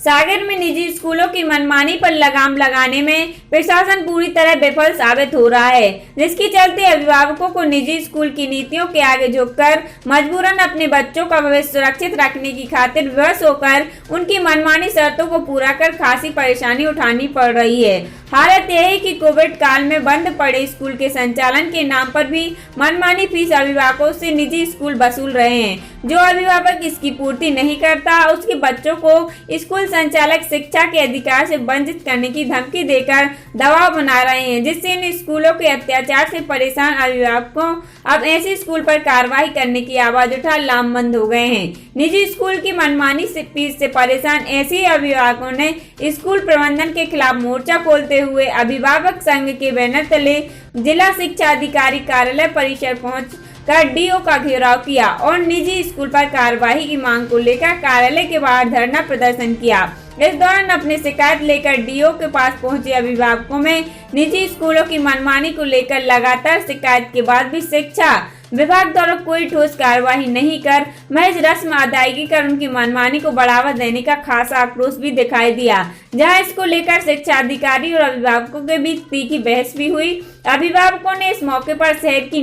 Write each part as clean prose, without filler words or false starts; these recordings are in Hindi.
सागर में निजी स्कूलों की मनमानी पर लगाम लगाने में प्रशासन पूरी तरह विफल साबित हो रहा है, जिसके चलते अभिभावकों को निजी स्कूल की नीतियों के आगे झुककर मजबूरन अपने बच्चों का भविष्य सुरक्षित रखने की खातिर विवश होकर उनकी मनमानी शर्तों को पूरा कर खासी परेशानी उठानी पड़ रही है। हालत यह है कि कोविड काल में बंद पड़े स्कूल के संचालन के नाम पर भी मनमानी फीस अभिभावकों से निजी स्कूल वसूल रहे हैं। जो अभिभावक इसकी पूर्ति नहीं करता, उसके बच्चों को स्कूल संचालक शिक्षा के अधिकार से वंचित करने की धमकी देकर दबाव बना रहे हैं, जिससे इन स्कूलों के अत्याचार से परेशान अभिभावकों अब ऐसे स्कूल पर कार्रवाई करने की आवाज उठा लामबंद हो गए हैं। निजी स्कूल की मनमानी से फीस से परेशान ऐसे अभिभावकों ने स्कूल प्रबंधन के खिलाफ मोर्चा खोलते हुए अभिभावक संघ के बैनर तले जिला शिक्षा अधिकारी कार्यालय परिसर पहुँच कर डीओ का घेराव किया और निजी स्कूल पर कार्रवाई की मांग को लेकर कार्यालय के बाहर धरना प्रदर्शन किया। इस दौरान अपनी शिकायत लेकर डीओ के पास पहुंचे अभिभावकों में निजी स्कूलों की मनमानी को लेकर लगातार शिकायत के बाद भी शिक्षा विभाग द्वारा कोई ठोस कार्रवाई नहीं कर महज रस्म अदायगी कर उनकी मनमानी को बढ़ावा देने का खासा आक्रोश भी दिखाई दिया, जहां इसको लेकर शिक्षा अधिकारी और अभिभावकों के बीच तीखी बहस भी हुई। अभिभावकों ने इस मौके पर शहर की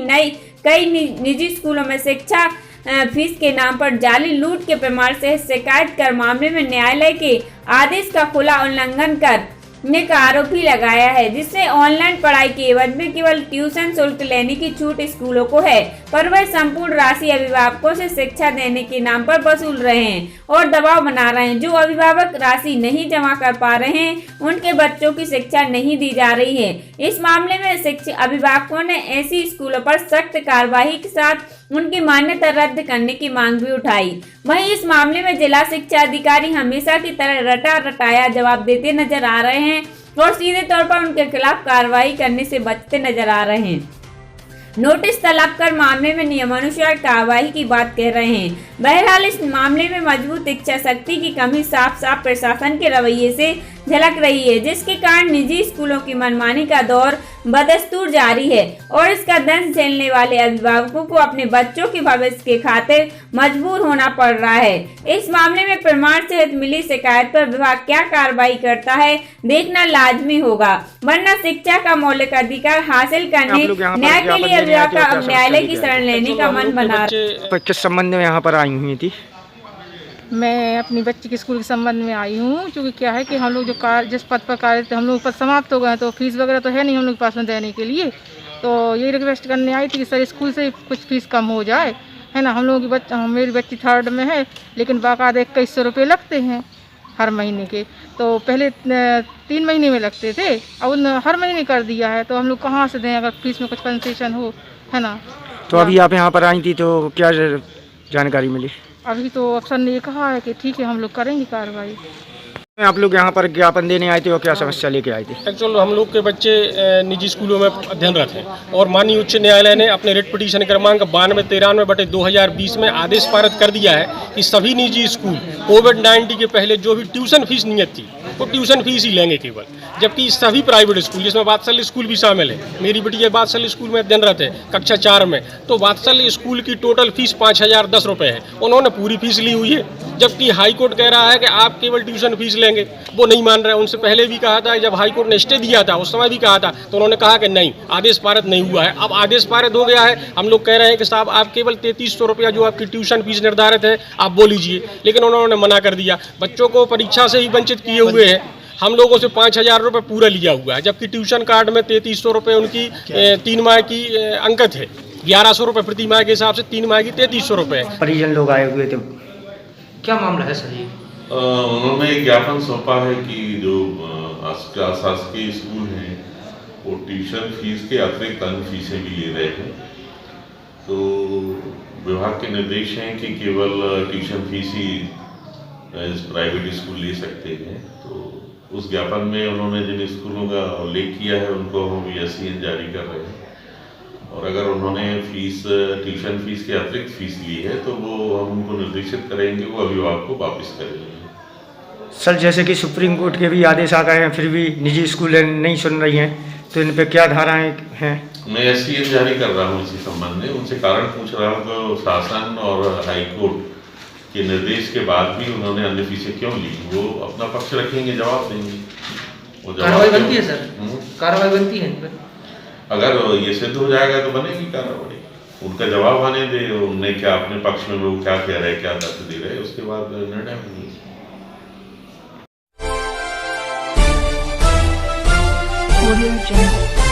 कई निजी स्कूलों में शिक्षा फीस के नाम पर जाली लूट के प्रमाण से शिकायत कर मामले में न्यायालय के आदेश का खुला उल्लंघन करने का आरोप भी लगाया है, जिससे ऑनलाइन पढ़ाई के एवज में केवल ट्यूशन शुल्क लेने की छूट स्कूलों को है, पर वह संपूर्ण राशि अभिभावकों से शिक्षा देने के नाम पर वसूल रहे हैं और दबाव बना रहे हैं। जो अभिभावक राशि नहीं जमा कर पा रहे हैं, उनके बच्चों की शिक्षा नहीं दी जा रही है। इस मामले में शिक्षा अभिभावकों ने ऐसी स्कूलों पर सख्त कार्रवाई के साथ उनकी मान्यता रद्द करने की मांग भी उठाई। वहीं इस मामले में जिला शिक्षा अधिकारी हमेशा की तरह रटाया जवाब देते नजर आ रहे हैं और सीधे तौर पर उनके खिलाफ कार्रवाई करने से बचते नजर आ रहे हैं। नोटिस तलब कर मामले में नियमानुसार कार्रवाई की बात कह रहे हैं। बहरहाल इस मामले में मजबूत इच्छा शक्ति की कमी साफ साफ प्रशासन के रवैये से झलक रही है, जिसके कारण निजी स्कूलों की मनमानी का दौर बदस्तूर जारी है और इसका दंश झेलने वाले अभिभावकों को अपने बच्चों के भविष्य के खातिर मजबूर होना पड़ रहा है। इस मामले में प्रमाण सहित मिली शिकायत पर विभाग क्या कार्रवाई करता है, देखना लाजमी होगा, वरना शिक्षा का मौलिक अधिकार हासिल करने न्याय के लिए अभिभावक का अब न्यायालय की शरण लेने का मन बना। किस संबंध में यहाँ पर आई हुई थी? मैं अपनी बच्ची के स्कूल के संबंध में आई हूँ, क्योंकि क्या है कि हम लोग जो जिस पद पर कार्य थे, हम लोग पद समाप्त हो गए, तो फीस वगैरह तो है नहीं हम लोग के पास में देने के लिए, तो ये रिक्वेस्ट करने आई थी कि सर स्कूल से कुछ फीस कम हो जाए, है ना। हम लोगों की मेरी बच्ची 3rd में है, लेकिन बाकायदा 2100 रुपये लगते हैं हर महीने के। तो पहले 3 महीने में लगते थे, अब हर महीने कर दिया है, तो हम लोग कहाँ से दें अगर फीस में कुछ कंसेशन हो, है ना। तो अभी आप यहाँ पर आई थी तो क्या जानकारी मिली? अभी तो अफसर ने ये कहा है कि ठीक है हम लोग करेंगे कार्रवाई। आप लोग यहाँ पर ज्ञापन देने आए थे और क्या समस्या लेके आए थे? एक्चुअल हम लोग के बच्चे निजी स्कूलों में अध्ययनरत हैं और माननीय उच्च न्यायालय ने अपने रिट पिटीशन क्रमांक 9293/2020 में आदेश पारित कर दिया है कि सभी निजी स्कूल कोविड-19 के पहले जो भी ट्यूशन फीस नियत थी वो ट्यूशन फीस ही लेंगे केवल, जबकि सभी प्राइवेट स्कूल जिसमें वात्सल्य स्कूल भी शामिल है, मेरी बेटी वात्सल्य स्कूल में अध्ययनरत है कक्षा 4 में, तो वात्सल्य स्कूल की टोटल फीस 5010 रुपये है, उन्होंने पूरी फीस ली हुई है, जबकि हाई कोर्ट कह रहा है कि आप केवल ट्यूशन फीस लेंगे, वो नहीं मान रहे। उनसे पहले भी कहा था, जब हाई कोर्ट ने स्टे दिया था उस समय भी कहा था, तो उन्होंने कहा कि नहीं आदेश पारित नहीं हुआ है। अब आदेश पारित हो गया है, हम लोग कह रहे हैं कि साहब आप केवल 3300 रुपया जो आपकी ट्यूशन फीस निर्धारित है आप वो लीजिए, लेकिन उन्होंने मना कर दिया। बच्चों को परीक्षा से ही वंचित किए हुए हैं, हम लोगों से 5000 रुपये पूरा लिया हुआ है, जबकि ट्यूशन कार्ड में 3300 रुपये उनकी 3 माह की अंकत है, 1100 रुपये प्रति माह के हिसाब से 3 माह की 3300 रुपये। परिजन लोग आए हुए थे, क्या मामला है सर? उन्होंने एक ज्ञापन सौंपा है कि जो शासकीय स्कूल हैं वो ट्यूशन फीस के अतिरिक्त अन्य फीसें भी ले रहे हैं, तो विभाग के निर्देश हैं कि केवल ट्यूशन फीस ही प्राइवेट स्कूल ले सकते हैं। तो उस ज्ञापन में उन्होंने जिन स्कूलों का उल्लेख किया है उनको हम SCN जारी कर रहे हैं, और अगर उन्होंने ट्यूशन फीस के अतिरिक्त फीस ली है तो वो हम उनको निर्देशित करेंगे, वो अभिभावक को वापस करेंगे। सर जैसे कि सुप्रीम कोर्ट के भी आदेश आ गए हैं, फिर भी निजी स्कूल नहीं सुन रही हैं, तो इन पे क्या धाराएं हैं? मैं SCN जारी कर रहा हूँ इसी संबंध में, उनसे कारण पूछ रहा हूँ कि शासन और हाई कोर्ट के निर्देश के बाद भी उन्होंने अन्य फीसें क्यों ली, वो अपना पक्ष रखेंगे, जवाब देंगे। वो कार्रवाई बनती है सर, हम्म? कार्रवाई बनती है। अगर ये सिद्ध हो जाएगा तो बनेगी कार्रवाई। उनका जवाब आने दे, उनने क्या अपने पक्ष में वो क्या कह रहे, क्या तथ्य दे रहे, उसके बाद निर्णय होगी। Audio Jungle.